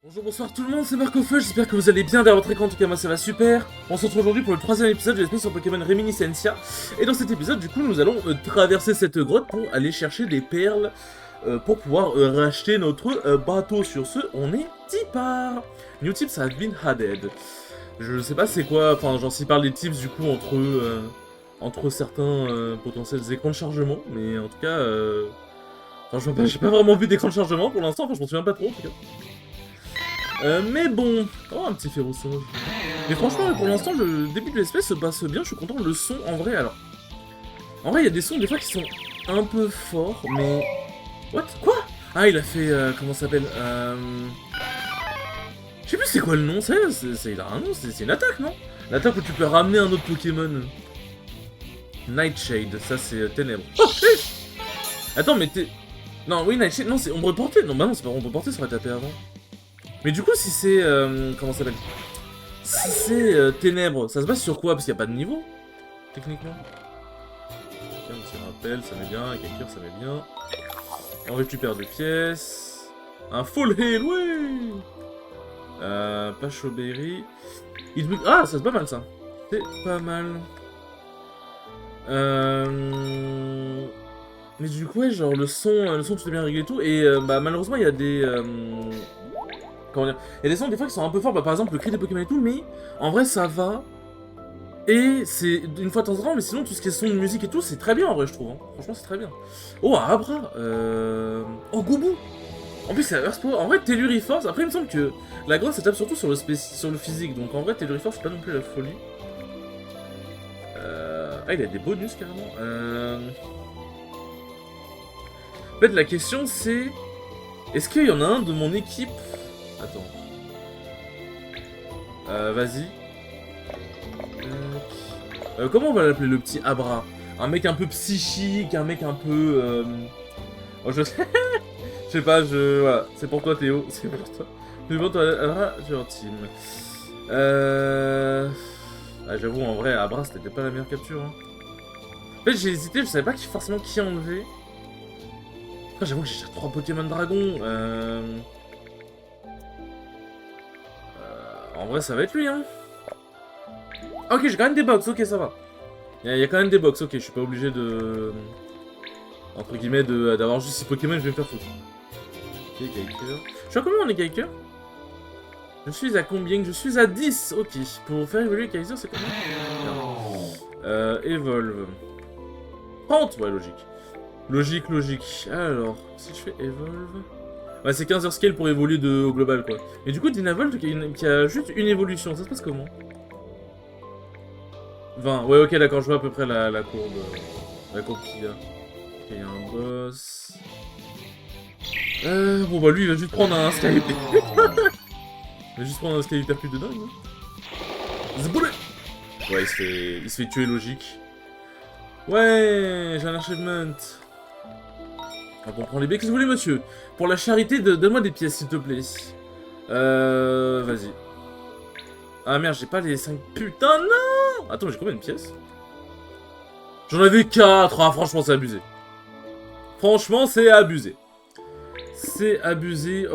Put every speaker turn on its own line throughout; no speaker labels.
Bonjour, bonsoir tout le monde, c'est Marcofeu, j'espère que vous allez bien dans votre écran, en tout cas moi ça va super. On se retrouve aujourd'hui pour le troisième épisode de l'espèce sur Pokémon Reminiscencia. Et dans cet épisode, du coup, nous allons traverser cette grotte pour aller chercher des perles pour pouvoir racheter notre bateau. Sur ce, on est départ. New tips have been added. Je sais pas c'est quoi, enfin genre s'il parle des tips du coup entre certains potentiels écrans de chargement, mais en tout cas, enfin j'ai pas vraiment vu d'écran de chargement pour l'instant, enfin je m'en souviens pas trop en tout cas. Mais bon, oh un petit ferroçage. Mais franchement, pour l'instant, le début de l'espèce se passe bien, je suis content. Le son, en vrai, alors... En vrai, il y a des sons, des fois, qui sont un peu forts, mais... What? Quoi? Ah, il a fait... comment ça s'appelle je sais plus c'est quoi le nom, il a un nom, c'est une attaque, non? L'attaque où tu peux ramener un autre Pokémon. Nightshade, ça c'est Ténèbres. Oh, shit. Attends, mais t'es... Non, oui, Nightshade, non, c'est Ombre Portée. Non, bah non, c'est pas Ombre Portée, ça aurait tapé avant. Mais du coup, si c'est... comment ça s'appelle? Si c'est Ténèbres, ça se base sur quoi? Parce qu'il n'y a pas de niveau, techniquement. Tiens, un petit rappel, ça met bien. Kakir, ça met bien. On récupère 2 pièces. Un full heal, oui. Pas Chauberry. Ah, ça c'est pas mal, ça. C'est pas mal. Mais du coup, ouais, genre, le son tout est bien réglé et tout. Et bah, malheureusement, il y a des... comment dire? Il y a des sons des fois qui sont un peu forts, bah, par exemple le cri des Pokémon et tout, mais en vrai ça va. Et c'est une fois de temps en temps, mais sinon tout ce qui est son de musique et tout, c'est très bien en vrai, je trouve. Hein. Franchement, c'est très bien. Oh, un Abra Oh, Goubou. En plus, c'est un Earth Power. En vrai, Telluriforce. Après, il me semble que la grosse ça tape surtout sur le physique, donc en vrai, Telluriforce, c'est pas non plus la folie. Ah, il a des bonus carrément. En fait, la question c'est... Est-ce qu'il y en a un de mon équipe... Attends. Vas-y. Comment on va l'appeler, le petit Abra? Un mec un peu psychique, un mec un peu... Oh, je sais... je sais pas, Voilà, c'est pour toi Théo, c'est pour toi. C'est pour toi, Abra, gentil. Ah, j'avoue, en vrai, Abra, c'était pas la meilleure capture. Hein. En fait, j'ai hésité, je savais pas forcément qui enlever. Après, j'avoue que j'ai 3 Pokémon Dragon. En vrai, ça va être lui, hein. Ah, ok, j'ai quand même des box, ok, ça va. Il y a quand même des box, ok, je suis pas obligé de... Entre guillemets, d'avoir juste 6 Pokémon, je vais me faire foutre. Ok, Kaiker. Je suis à combien on est Kaiker? Je suis à combien? Je suis à 10, ok. Pour faire évoluer Kaiser, c'est combien? Evolve. 30, ouais, logique. Logique. Alors, si je fais Evolve... Ouais, c'est 15 heures scale pour évoluer au global, quoi. Et du coup, Dynavolt qui a juste une évolution, ça se passe comment? 20, ouais, ok, d'accord, je vois à peu près la courbe. La courbe qu'il y a. Ok, il y a un boss. Bon, bah lui, il va juste prendre un Sky Hyper. Il va juste prendre un Sky Hypercute de dingue, hein. Zboulet. Ouais, il se fait tuer, logique. Ouais, j'ai un achievement. On prend les baies. Qu'est-ce que vous voulez, monsieur? Pour la charité, donne-moi des pièces, s'il te plaît. Vas-y. Ah merde, j'ai pas les 5... Putain, non! Attends, j'ai combien de pièces? J'en avais 4. Ah, franchement, c'est abusé. Franchement, c'est abusé. C'est abusé.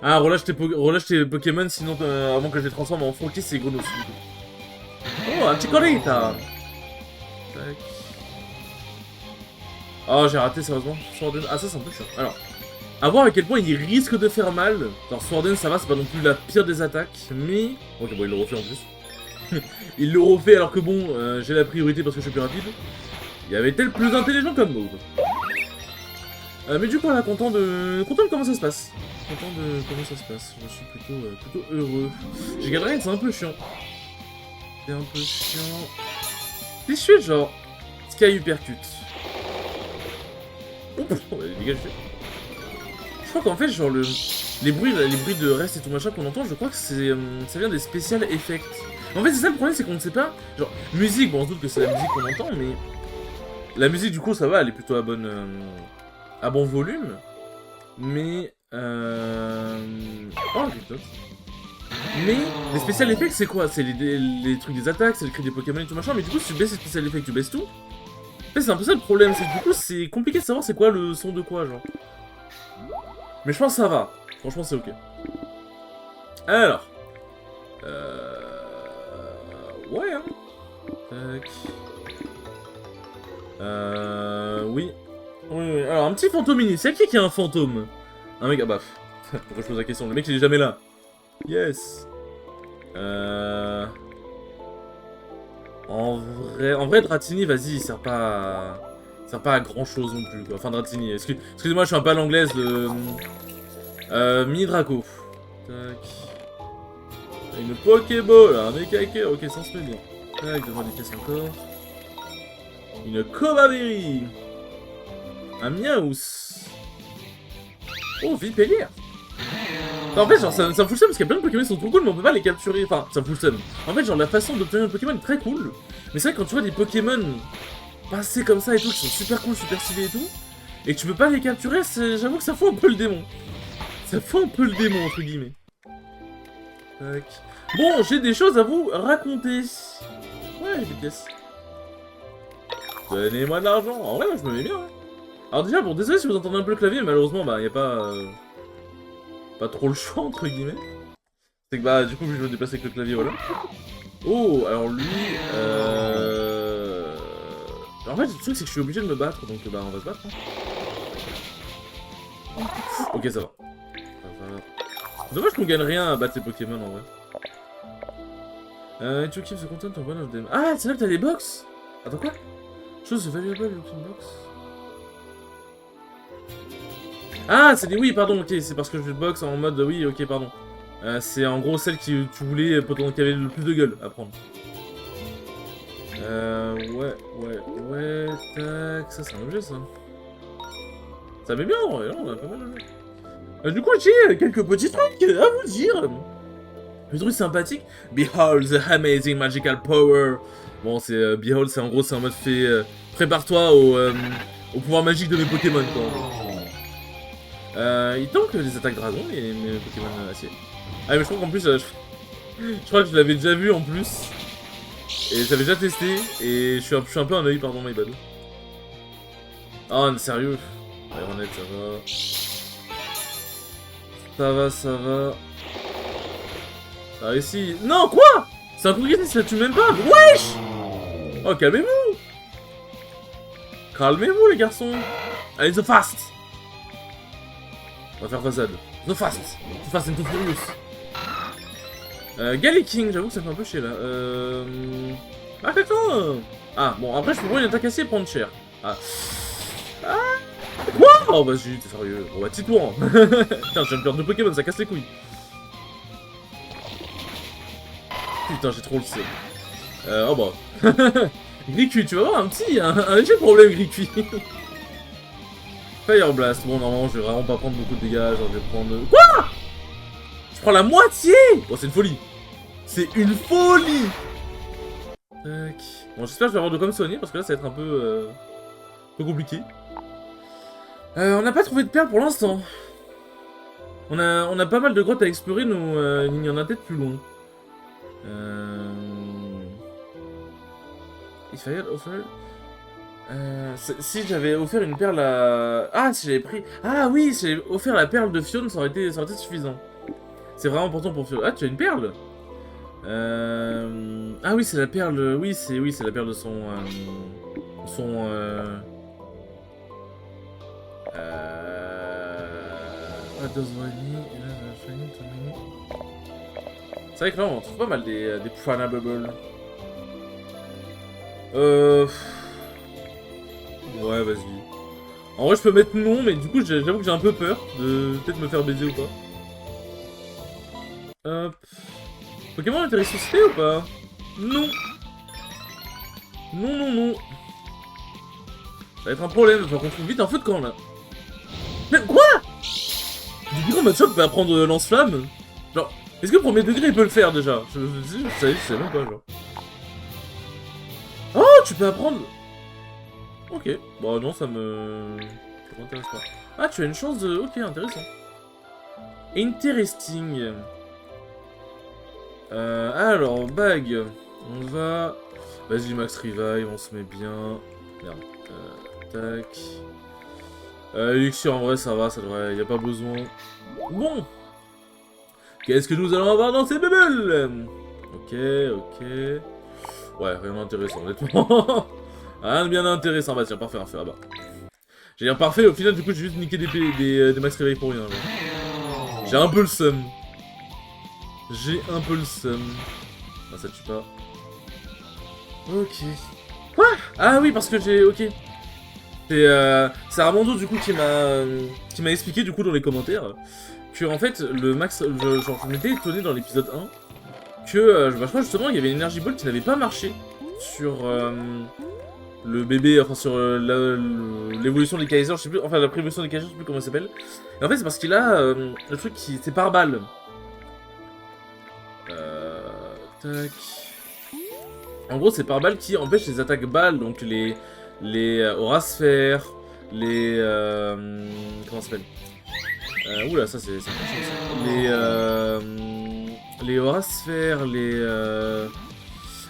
Ah, relâche tes Pokémon, sinon, avant que je les transforme en Focus et Grenouille. Oh, un petit Chikorita. Tac. Oh, j'ai raté, sérieusement. Ah, ça, c'est un peu chiant. Alors, à voir à quel point il risque de faire mal. Alors, Sworden, ça va, c'est pas non plus la pire des attaques, mais... Ok, bon, il le refait en plus. Il le refait alors que bon, j'ai la priorité parce que je suis plus rapide. Il y avait tel plus intelligent comme move. Mais du coup, là, content de comment ça se passe. Content de comment ça se passe. Je suis plutôt heureux. J'ai galéré, c'est un peu chiant. C'est un peu chiant. T'es sûr, genre... Sky Hypercute. Oups, dégagez. Je crois qu'en fait, genre, les bruits de reste et tout machin qu'on entend, je crois que ça vient des special effects. En fait, c'est ça le problème, c'est qu'on ne sait pas. Genre, musique, bon, on se doute que c'est la musique qu'on entend, mais. La musique, du coup, ça va, elle est plutôt à bon volume. Mais. Oh, j'ai Mais les special effects, c'est quoi? C'est les trucs des attaques, c'est le cri des Pokémon et tout machin, mais du coup, si tu baisses les special effects, tu baisses tout. En fait, c'est un peu ça le problème, c'est que du coup, c'est compliqué de savoir c'est quoi le son de quoi, genre. Mais je pense que ça va. Franchement, c'est ok. Alors. Ouais, hein. Tac. Oui. Oui. Alors, un petit fantôme mini. C'est qui a un fantôme? Un mec... Ah bah... Pourquoi je pose la question? Le mec, il est jamais là. Yes. En vrai, Dratini, vas-y, il sert pas à grand chose non plus, quoi. Enfin, Dratini, excusez-moi, je suis un peu à l'anglaise, Mini Draco. Tac. Une Pokéball, un Ekake, ok, ça se met bien. Tac, devant des pièces encore. Une Cobaberi. Un Miaous. Oh, Vipellière. En fait, genre, ça me fout le seum parce qu'il y a plein de Pokémon qui sont trop cool, mais on peut pas les capturer. Enfin, ça me fout le seum. En fait, genre, la façon d'obtenir un Pokémon est très cool. Mais c'est vrai, quand tu vois des Pokémon passer comme ça et tout, qui sont super cool, super stylés et tout, et que tu peux pas les capturer, j'avoue que ça fout un peu le démon. Ça fout un peu le démon, entre guillemets. Tac. Bon, j'ai des choses à vous raconter. Ouais, des pièces. Donnez-moi de l'argent. En vrai, moi, je me mets bien, ouais. Alors déjà, bon, désolé si vous entendez un peu le clavier, mais malheureusement, bah, y a pas trop le choix, entre guillemets. C'est que, bah, du coup, je vais me déplacer avec le clavier, voilà. Oh, alors lui, En fait, le truc, c'est que je suis obligé de me battre, donc, bah, on va se battre, hein. Ok, ça va. Dommage qu'on gagne rien à battre les Pokémon, en vrai. Tu keep the content of one of them. Ah, c'est là que t'as les box. Attends, quoi? Chose valuable looking box. Ah, c'est des... Oui, pardon, ok, c'est parce que je box en mode... Oui, ok, pardon. C'est en gros celle que tu voulais, qui avait le plus de gueule à prendre. Ouais, tac, ça c'est un objet, ça. Ça met bien, ouais, on a pas mal d'objets. Du coup, j'ai quelques petits trucs à vous dire. Le truc sympathique, Behold the amazing magical power. Bon, c'est Behold, c'est en gros, c'est en mode fait... Prépare-toi au pouvoir magique de mes Pokémon, quoi. Il tank les attaques dragons, mes Pokémon acier. Ah, mais je crois qu'en plus, je crois que je l'avais déjà vu en plus. Et j'avais déjà testé, et je suis un peu un œil, pardon, my bad. Oh, mais sérieux. Aéronette, ça va. Ça va. Ah, ici. Non, quoi? C'est un Pokémon, ça tue même pas. Wesh! Oh, calmez-vous. Calmez-vous, les garçons. Allez, The Fast. On va faire façade. The Fast. The Fast and the Furious. Galliking, j'avoue que ça fait un peu chier là. Ah, quelqu'un. Ah, bon, après je peux prendre une attaque acier et prendre cher. Ah. Quoi? Oh, vas-y, t'es sérieux. Oh, bah, tis-toi. Hein. Putain, je viens de perdre 2 Pokémon, ça casse les couilles. Putain, j'ai trop le seum. Oh bah. Gricui, tu vas avoir un léger problème, Gricui. Fire Blast. Bon, normalement, je vais vraiment pas prendre beaucoup de dégâts. Genre, je vais prendre. Quoi? Je prends la moitié. Bon, c'est une folie. C'est une folie. Tac. Bon, j'espère que je vais avoir de quoi me soigner parce que là, ça va être un peu compliqué. On n'a pas trouvé de perles pour l'instant. On a pas mal de grottes à explorer, nous. Il y en a peut-être plus loin. If I had offered... si j'avais offert une perle à... Ah, si j'avais pris... Ah oui, si j'avais offert la perle de Fion, ça aurait été suffisant. C'est vraiment important pour Fion. Ah, tu as une perle? Ah oui, c'est la perle... Oui, c'est la perle de son... C'est vrai que là, on trouve pas mal des Prana Bubble. Ouais, vas-y. En vrai, je peux mettre non, mais du coup, j'avoue que j'ai un peu peur de peut-être me faire baiser ou pas. Hop. Pokémon a été ressuscité ou pas? Non. Non. Ça va être un problème, il faut qu'on trouve vite un feu de camp, là. Mais quoi? Du coup, Machop va prendre lance-flamme. Genre, est-ce que premier degré, il peut le faire, déjà? Je sais même pas, genre. Oh, tu peux apprendre... Ok, bon non, ça m'intéresse pas. Ah, tu as une chance de... Ok, intéressant. Interesting. Alors, bague. On va... Vas-y, Max Revive, on se met bien. Merde. Tac. Elixir, en vrai, ça va, ça devrait... Y a pas besoin. Bon. Qu'est-ce que nous allons avoir dans ces bubbles? Ok, ok... Ouais, rien d'intéressant, honnêtement. Rien de bien intéressant. Bah tiens, parfait, un feu là-bas. J'ai dire parfait, au final, du coup, j'ai juste niqué des max réveil pour rien. J'ai un peu le seum. J'ai un peu le seum. Ah, ça tue pas. Ok. Quoi? Ah oui, parce que j'ai... Ok. C'est Armando, du coup, qui m'a expliqué, du coup, dans les commentaires, que, en fait, le max... Genre, je m'étais étonné dans l'épisode 1, que, je crois, justement, il y avait une Energy Ball qui n'avait pas marché sur... le bébé, enfin sur l'évolution des Kaiser, je sais plus, enfin la prévolution des Kaiser, je sais plus comment ça s'appelle. Et en fait c'est parce qu'il a le truc qui, c'est par balle. Tac. En gros c'est par balle qui empêche les attaques balles, donc les aura sphères, les comment ça s'appelle oula ça c'est les aura sphères,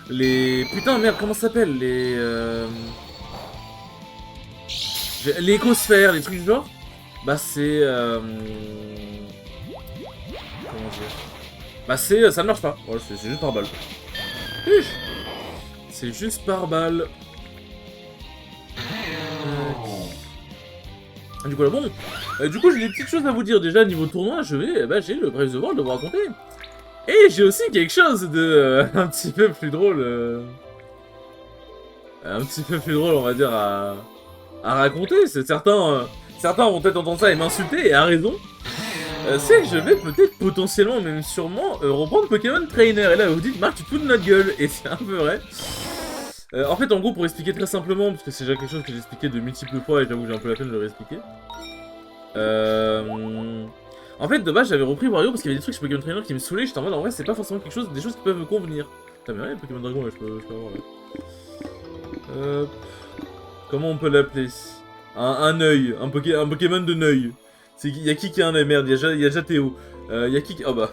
les... Putain, merde, comment ça s'appelle? Les écosphères, les trucs du genre. Bah, c'est... Comment dire? Bah, c'est... Ça ne marche pas. Ouais, c'est juste par balle. C'est juste par balle. Du coup, là, bon... du coup, j'ai des petites choses à vous dire. Déjà, niveau tournoi achevé, bah, j'ai le Breath of the Wild à vous raconter. Et j'ai aussi quelque chose de un petit peu plus drôle, un petit peu plus drôle, on va dire, à raconter. Certains vont peut-être entendre ça et m'insulter, et à raison. C'est que je vais peut-être potentiellement, même sûrement, reprendre Pokémon Trainer. Et là, vous dites, Marc, tu te fous de notre gueule. Et c'est un peu vrai. En fait, en gros, pour expliquer très simplement, parce que c'est déjà quelque chose que j'ai expliqué de multiples fois, et j'avoue que j'ai un peu la peine de le réexpliquer. En fait, de base, j'avais repris Wario parce qu'il y avait des trucs sur Pokémon Trainer qui me saoulaient. J'étais en mode, en vrai, c'est pas forcément quelque chose, des choses qui peuvent me convenir. Putain, mais ouais, Pokémon Dragon, là, je peux avoir là. Comment on peut l'appeler? Un œil, un Pokémon de Neuil. Y'a qui a un œil? Merde, y'a déjà Théo. Y'a qui... Oh bah.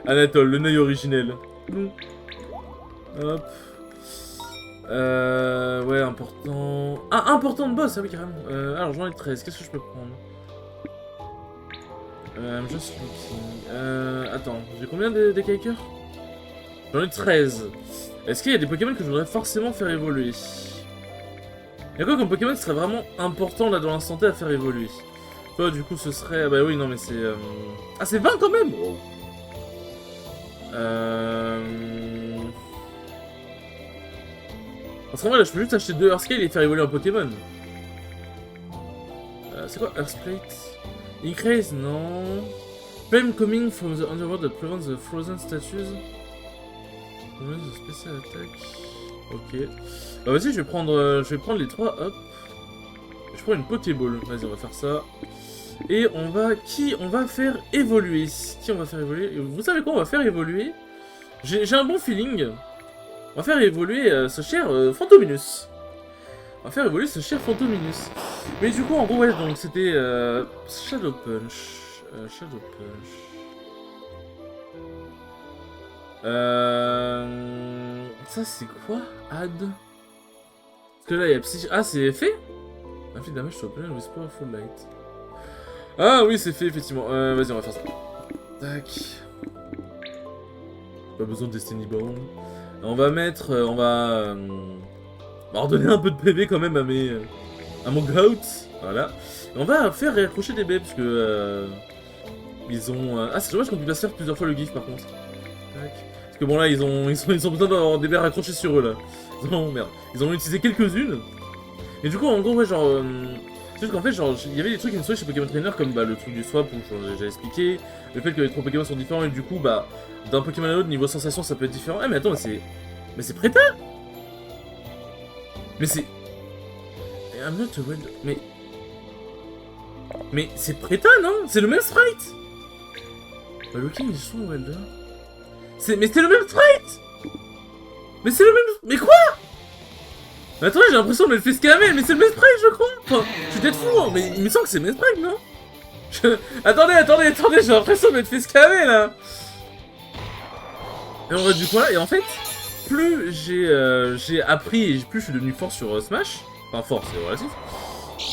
Anatole, le Neuil originel. Hop. Ouais, important... Ah, important de boss, ah oui, carrément. Alors, j'en ai 13, qu'est-ce que je peux prendre? Just looking... attends, j'ai combien de Kaiker? J'en ai 13. Est-ce qu'il y a des Pokémon que je voudrais forcément faire évoluer? Y'a quoi comme Pokémon qui serait vraiment important là dans l'instant T à faire évoluer? Toi, du coup, ce serait... Bah oui, non, mais c'est... Ah, c'est 20 quand même! Oh. Parce qu'en vrai, là, je peux juste acheter 2 Earthscale et faire évoluer un Pokémon. C'est quoi Earthplate? Increase, non. Flame coming from the underworld that prevents the frozen statues. The special attack. Ok. Bah vas-y, je vais prendre les 3, hop. Je prends une Pokéball. Vas-y, on va faire ça. Et on va... Qui on va faire évoluer? Qui on va faire évoluer? Vous savez quoi on va faire évoluer? J'ai un bon feeling. On va faire évoluer ce cher Fantominus. On va faire évoluer ce cher Fantominus. Mais du coup, en gros, ouais, donc c'était Shadow Punch. Shadow Punch. Ça, c'est quoi? Add. Parce que là, il y a Psy... Ah, c'est fait? Inflict damage to opponent with powerful light. Ah oui, c'est fait, effectivement. Vas-y, on va faire ça. Tac. Pas besoin de Destiny Bond. On va mettre... on va redonner un peu de PV quand même à mon Goat. Voilà. Et on va faire réaccrocher des baies, parce que... ils ont... Ah, c'est dommage qu'on puisse pas se faire plusieurs fois le gif, par contre. Tac. Parce que bon, là, ils ont besoin d'avoir des baies raccrochées sur eux, là. Oh, merde. Ils en ont utilisé quelques-unes. Et du coup, en gros, ouais, genre... c'est juste qu'en fait, genre, il y avait des trucs qui me saouaient chez Pokémon Trainer, comme bah, le truc du swap, où j'ai expliqué, le fait que les 3 Pokémon sont différents, et du coup, bah, d'un Pokémon à l'autre, niveau sensation, ça peut être différent. Ah, mais attends, mais c'est Préta! Mais c'est... I'm not a wild... Mais c'est Préta, non? C'est le même sprite! Bah, Looking is so Welder. Mais c'est le même sprite! Mais c'est le même... Mais quoi? Mais attendez, j'ai l'impression de me le faire scammer, mais c'est le même sprite, je crois! Enfin, je suis peut-être fou, hein, mais il me semble que c'est le même sprite, non? Attendez, j'ai l'impression de me faire scammer, là! Et on va du coup là, et en fait, plus j'ai appris et plus je suis devenu fort sur Smash, enfin fort, c'est relatif,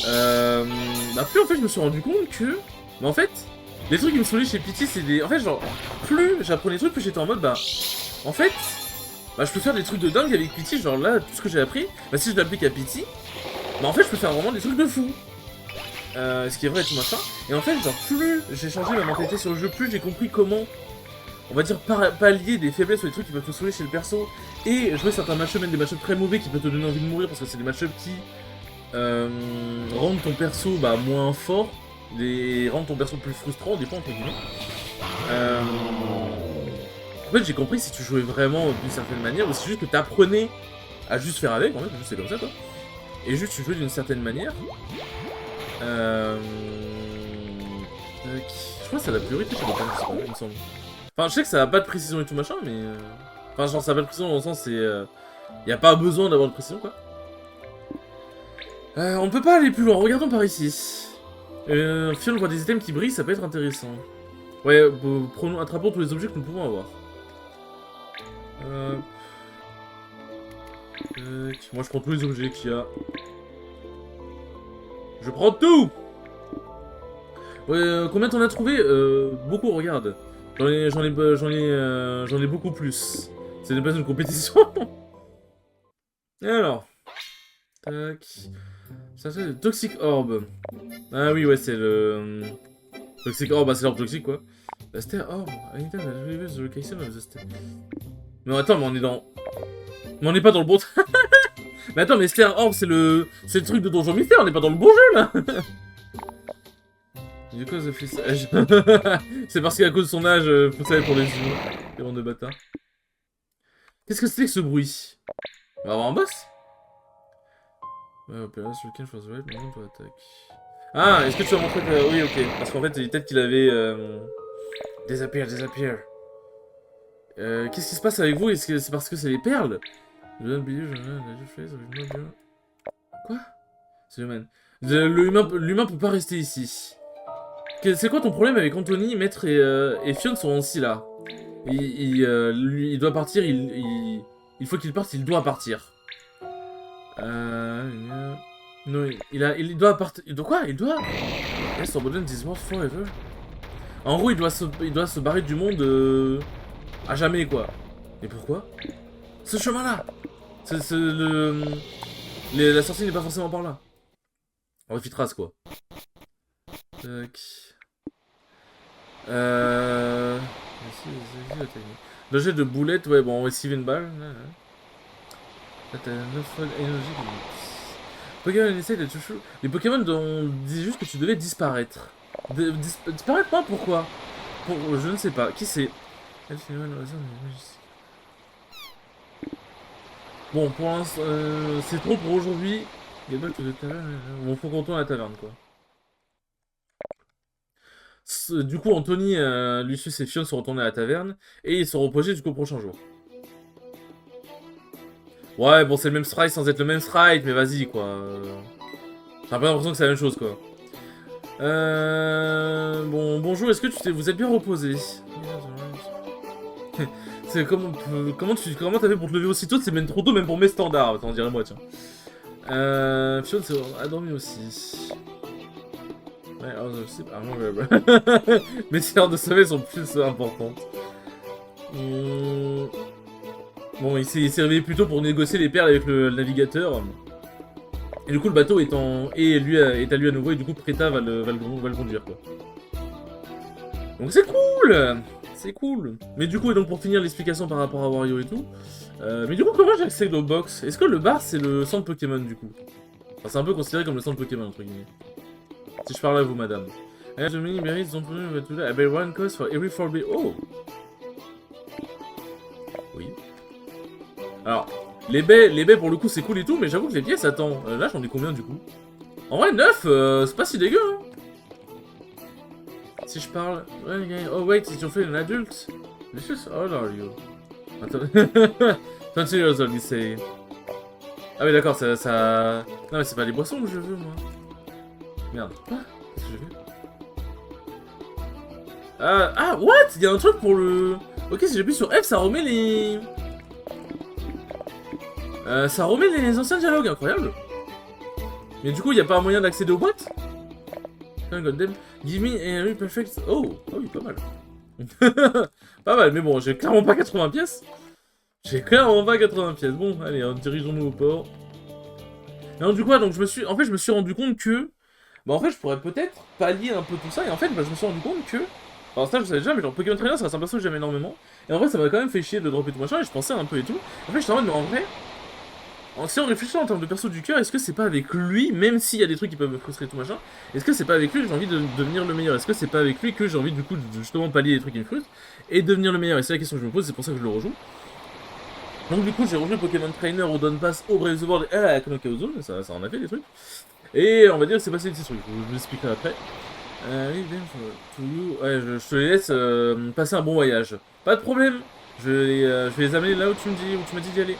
Bah plus en fait je me suis rendu compte que... Bah en fait, les trucs qui me saoulaient chez Pity c'est des... En fait genre, plus j'apprenais des trucs, plus j'étais en mode bah... En fait, bah je peux faire des trucs de dingue avec Pity, genre là, tout ce que j'ai appris, bah si je l'applique à Pity, bah en fait je peux faire vraiment des trucs de fou. Ce qui est vrai et tout machin. Et en fait genre plus j'ai changé ma mentalité sur le jeu, plus j'ai compris comment... On va dire pallier des faiblesses ou des trucs qui peuvent te saouler chez le perso. Et jouer certains match-ups, même des match-ups très mauvais qui peuvent te donner envie de mourir parce que c'est des match-ups qui rendent ton perso bah, moins fort, rendent ton perso plus frustrant, des fois entre guillemets. En fait j'ai compris si tu jouais vraiment d'une certaine manière, ou c'est juste que t'apprenais à juste faire avec, en fait, juste c'est comme ça quoi. Et juste tu jouais d'une certaine manière. Je crois que ça a la priorité sur le temps, je sais pas, il me semble. Enfin, je sais que ça a pas de précision et tout machin, mais... Enfin, genre, ça a pas de précision dans le sens, c'est... Y a pas besoin d'avoir de précision, quoi. On peut pas aller plus loin, regardons par ici. Fion voit des items qui brillent, ça peut être intéressant. Ouais, attrapons tous les objets que nous pouvons avoir. Moi, je prends tous les objets qu'il y a. Je prends tout! Ouais, combien t'en as trouvé? Beaucoup, regarde. J'en ai beaucoup plus. C'est pas une compétition. Alors. Tac. Ça c'est le Toxic Orb. Ah oui, ouais, c'est le... Toxic Orb, bah c'est l'orbe toxique, quoi. La Star Orb. Anytime that reveals the location of the star. Mais attends, mais on est dans... Mais on n'est pas dans le bon... Mais attends, mais Star Orb, c'est le truc de Donjon Mystère, on n'est pas dans le bon jeu, là. Du coup, ça fait ça. C'est parce qu'à cause de son âge, faut savoir pour les humains. Les bandes de bâtards. Qu'est-ce que c'était que ce bruit? On va avoir un boss? Ouais, Opera, sur lequel for the right moment to attack. Ah, est-ce que tu vas montrer ta... Oui, ok. Parce qu'en fait, peut-être qu'il avait... Disappear. Qu'est-ce qui se passe avec vous? Est-ce que c'est parce que c'est les perles? Quoi? C'est humain. L'humain peut pas rester ici. C'est quoi ton problème avec Anthony, Maître et Fion sont aussi là? Il doit partir, il faut qu'il parte, il doit partir. Non, il doit partir. Il doit quoi? Il doit... Yes, abandon this world forever. En gros, il doit se barrer du monde à jamais, quoi. Et pourquoi? Ce chemin-là! La sortie n'est pas forcément par là. On refitrace, quoi. Tac. Le jet de boulettes, ouais, bon, on va esquiver une balle. Là, t'as 9 fois énergie. Pokémon essaye de toucher. Les Pokémon disaient juste que tu devais disparaître. Disparaître pas? Pourquoi? Je ne sais pas. Qui c'est? Bon, pour l'instant, c'est trop pour aujourd'hui. Bon, faut qu'on tourne à la taverne, quoi. Du coup, Anthony, Lucius et Fion sont retournés à la taverne et ils sont reposés jusqu'au prochain jour. Ouais, bon, c'est le même sprite sans être le même sprite, mais vas-y, quoi. J'ai un peu l'impression que c'est la même chose, quoi. Bon, bonjour, est-ce que vous êtes bien reposé? C'est comment t'as fait pour te lever aussitôt? C'est même trop tôt, même pour mes standards, attends, dirais-moi, tiens. Fion a dormi aussi. Ouais, mes heures de sommeil sont plus importantes. Bon, il s'est réveillé plus tôt pour négocier les perles avec le navigateur. Et du coup, le bateau est à lui à nouveau, et du coup, Preta va le conduire, quoi. Donc c'est cool! C'est cool! Mais du coup, et donc pour finir l'explication par rapport à Wario et tout, mais du coup, comment j'accède au box? Est-ce que le bar, c'est le centre Pokémon, du coup? Enfin, c'est un peu considéré comme le centre Pokémon, entre guillemets. Si je parle à vous, madame. One cost for every 4B. Oh! Oui. Alors, les baies pour le coup c'est cool et tout, mais j'avoue que les pièces, attends, là j'en ai combien du coup? En vrai, 9, c'est pas si dégueu, hein. Si je parle... Oh wait, si tu fais un adulte? Vicious, how old are you? Attends... 20 years old, il say. Ah oui d'accord, ça... Non mais c'est pas les boissons que je veux, moi. Merde. Quoi? Qu'est-ce que je veux? Ah, what? Il y a un truc pour le... Ok, si j'appuie sur F, ça remet les... ça remet les anciens dialogues, incroyable. Mais du coup, il n'y a pas un moyen d'accéder aux boîtes? Oh, God damn. Give me a real perfect... Oh, oh oui, pas mal. Pas mal, mais bon, j'ai clairement pas 80 pièces. J'ai clairement pas 80 pièces. Bon, allez, dirigeons-nous au port. Et donc, du coup, donc, en fait, je me suis rendu compte que... Bah, en fait, je pourrais peut-être pallier un peu tout ça. Et en fait, bah, je me suis rendu compte que... Alors ça, je savais déjà, mais genre, Pokémon Trainer, ça reste un perso que j'aime énormément. Et en vrai, ça m'a quand même fait chier de dropper tout machin, et je pensais un peu et tout. En fait, j'étais en mode, mais en vrai... Si on réfléchit en termes de perso du cœur, est-ce que c'est pas avec lui, même s'il y a des trucs qui peuvent me frustrer tout machin, est-ce que c'est pas avec lui que j'ai envie de devenir le meilleur? Est-ce que c'est pas avec lui que j'ai envie du coup de justement pallier les trucs qui me frustrent et devenir le meilleur? Et c'est la question que je me pose, c'est pour ça que je le rejoue. Donc du coup j'ai rejoué Pokémon Trainer au Dawn Pass, au Brave the World et à la Knockout Zone, ça en a fait des trucs. Et on va dire que c'est passé des petits trucs, je vous l'expliquerai après. Oui, Ben, to you. Ouais, je te laisse passer un bon voyage. Pas de problème, je vais les amener là où tu m'as dit d'y aller.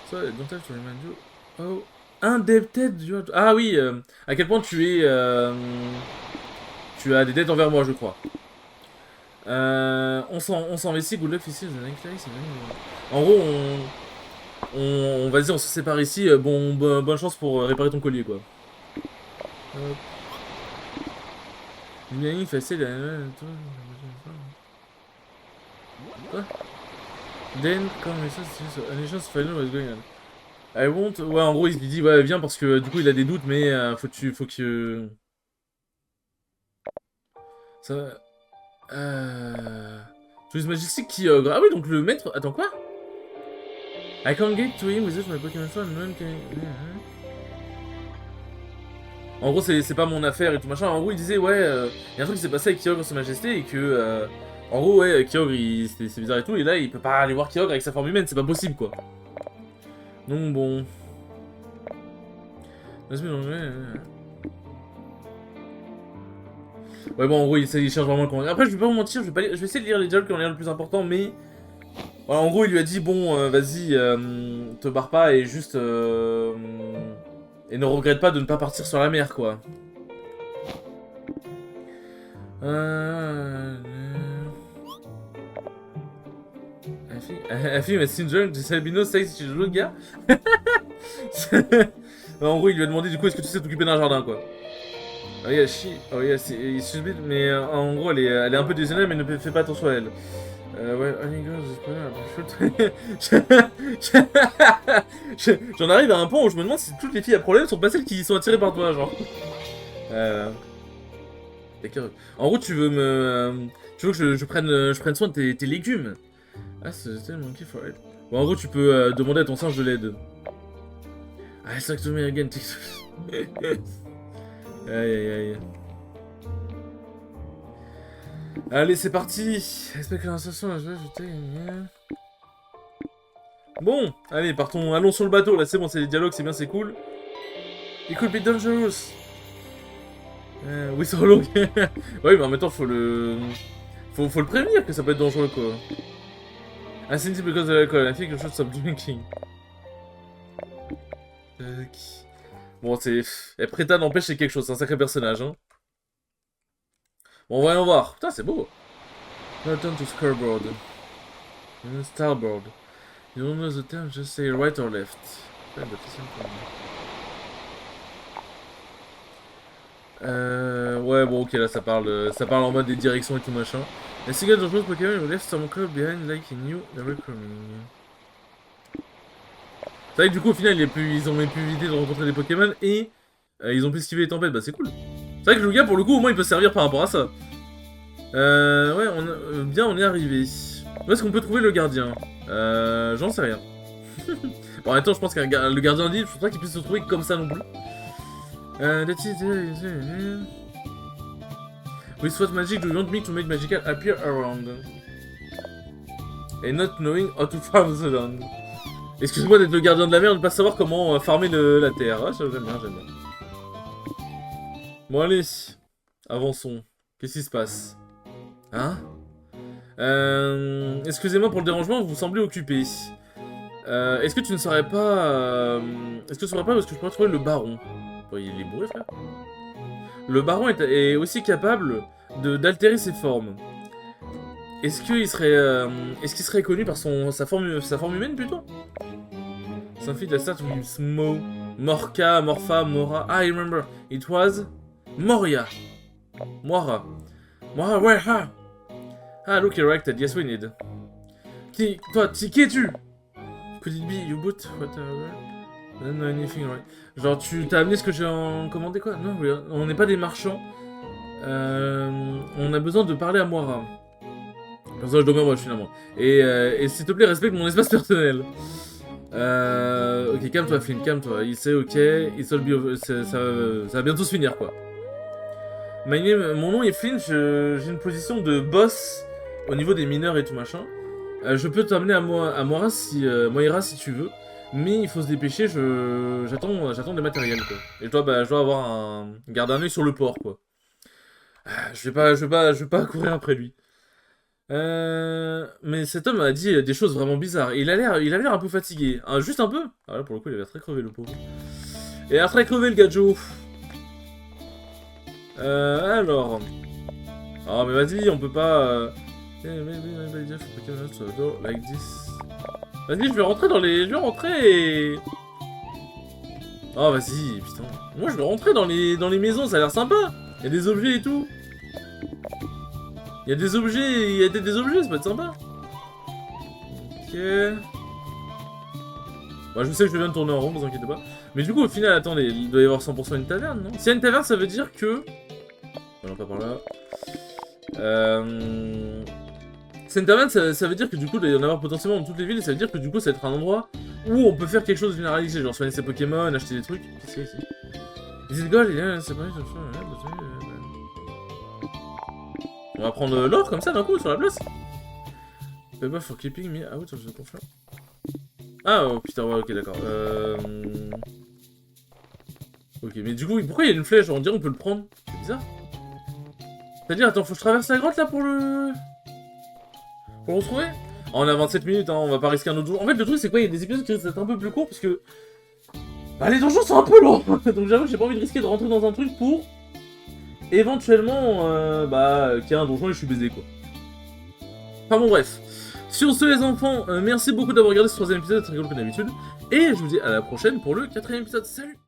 So, don't have to remind you. Oh, indebted. Ah oui, à quel point tu as des dettes envers moi, je crois. On s'investit, good luck ici, en gros, on va dire, on se sépare ici, bonne chance pour réparer ton collier, quoi. Une facile, quoi? Then, come with us, final was going on. I won't... Ouais, en gros, il dit, ouais, viens, parce que du coup, il a des doutes, mais faut que... Ça va... Choose Majestic qui ogre. Ah oui, donc le maître... Attends, quoi? I can't get to him without my Pokémon phone, no one can... En gros, c'est pas mon affaire et tout machin. En gros, il disait, ouais, y a un truc qui s'est passé avec Kyogre, Sa Majesté, et que... en gros, ouais, Kyogre, c'est bizarre et tout, et là, il peut pas aller voir Kyogre avec sa forme humaine, c'est pas possible, quoi. Donc, bon... Ouais, bon, en gros, il cherche vraiment le convaincre. Après, je vais pas vous mentir, je vais essayer de lire les dialogues qui ont l'air le plus important, mais... Voilà, en gros, il lui a dit, bon, vas-y, te barre pas et juste... et ne regrette pas de ne pas partir sur la mer, quoi. I think Messenger, this albino says she's a gars. En gros, il lui a demandé, du coup, est-ce que tu sais t'occuper d'un jardin, quoi. Oh yeah, il subit, mais en gros, elle est un peu désolée, mais ne fait pas attention à elle. Ouais, Honey Girls, j'en arrive à un point où je me demande si toutes les filles à problème sont pas celles qui sont attirées par toi, genre. En gros, tu veux que je prenne soin de tes légumes. Ah, c'est tellement monkey for it. Bon, en gros, tu peux demander à ton singe de l'aide. Ah, c'est to me again. Aïe aïe aïe. Allez, c'est parti. Respecte l'insertion, bon, allez, partons, allons sur le bateau. Là, c'est bon, c'est les dialogues, c'est bien, c'est cool. It could be dangerous. Oui, c'est long. Oui, mais en même temps, faut le prévenir que ça peut être dangereux, quoi. I think it's because of l'alcool. I think you should stop drinking. Bon, c'est... Preta n'empêche, c'est quelque chose, c'est un sacré personnage, hein. Bon, voyons voir. Putain, c'est beau. Now turn to Starboard. Starboard. You don't know the term, just say right or left. Ouais, bon, ok, là, ça parle en mode des directions et tout machin. A single dangerous Pokémon who left some club behind like he knew they were coming. C'est vrai que du coup, au final, ils ont même pu éviter de rencontrer des Pokémon et ils ont pu esquiver les tempêtes, bah c'est cool. C'est vrai que le gars, pour le coup, au moins, il peut servir par rapport à ça. Ouais, bien, on est arrivé. Où est-ce qu'on peut trouver le gardien? J'en sais rien. Bon, en même temps, je pense qu'un le gardien dit, je pense pas qu'il puisse se trouver comme ça non plus. With what magic do you want me to make magical appear around? And not knowing how to farm the land. Excuse-moi d'être le gardien de la mer, de ne pas savoir comment farmer la terre. Ah, ça j'aime bien, j'aime bien. Bon allez, avançons. Qu'est-ce qui se passe? Hein? Excusez-moi pour le dérangement, vous semblez occupé. Est-ce que tu ne saurais pas... Est-ce que tu ne saurais pas où est-ce que je pourrais trouver le baron? Oh, il est bourré, frère. Le baron est aussi capable d'altérer ses formes. Est-ce qu'il serait connu par sa forme humaine, plutôt? Something that starts with Morka, Morpha, Mora. Ah, I remember. It was Moria. Mora. Mora, where her? Ah, look erected. Yes, we need. Qui es-tu? Could it be you boot? Whatever. I don't know anything, right? Genre, tu t'as amené ce que j'ai commandé, quoi? Non, oui, on n'est pas des marchands. On a besoin de parler à Moira. Personnage de moi, finalement. Et s'il te plaît, respecte mon espace personnel. Ok, calme-toi, Flynn, calme-toi. Il sait, ok. Ça va bientôt se finir, quoi. Mon nom est Flynn, j'ai une position de boss au niveau des mineurs et tout machin. Je peux t'amener à Moira si tu veux. Mais il faut se dépêcher, j'attends des matériels, quoi. Et toi, je dois avoir garder un œil sur le port, quoi. Je vais pas courir après lui. Mais cet homme a dit des choses vraiment bizarres. Il a l'air un peu fatigué. Juste un peu. Ah là, pour le coup, il a l'air très crevé, le pauvre. Il a l'air très crevé, le gadjo. Alors. Oh, mais vas-y, on peut pas... like this. Vas-y, je vais rentrer dans les... Je vais rentrer et... Oh, vas-y, putain. Moi, je vais rentrer dans les maisons, ça a l'air sympa. Il y a des objets et tout. Il y a des objets, ça peut être sympa. Ok. Bah, je sais que je viens de tourner en rond, vous inquiétez pas. Mais du coup, au final, attendez, il doit y avoir 100% une taverne, non? S'il y a une taverne, ça veut dire que... Non, pas par là. C'est une taverne, ça veut dire que du coup, il doit y en avoir potentiellement dans toutes les villes, et ça veut dire que du coup, ça va être un endroit où on peut faire quelque chose de généralisé, genre soigner ses Pokémon, acheter des trucs. Qu'est-ce qu'il y a ici? Is it gold? C'est pas on va prendre l'or comme ça d'un coup sur la place. Payback for keeping me out of the conflict. Ah, oh putain, ouais, ok, d'accord. Ok, mais du coup, pourquoi il y a une flèche? On dirait on peut le prendre. C'est bizarre. C'est-à-dire, attends, faut que je traverse la grotte là pour le retrouver? Oh, on a 27 minutes, hein, on va pas risquer un autre jour. En fait, le truc, c'est quoi? Il y a des épisodes qui risquent d'être un peu plus courts parce que. Bah, les donjons sont un peu longs. Donc, j'avoue, j'ai pas envie de risquer de rentrer dans un truc pour. Éventuellement, qu'il y a un donjon et je suis baisé, quoi. Enfin bon, bref. Sur ce, les enfants, merci beaucoup d'avoir regardé ce 3ème épisode, c'est très rigolo comme d'habitude. Et je vous dis à la prochaine pour le 4ème épisode. Salut!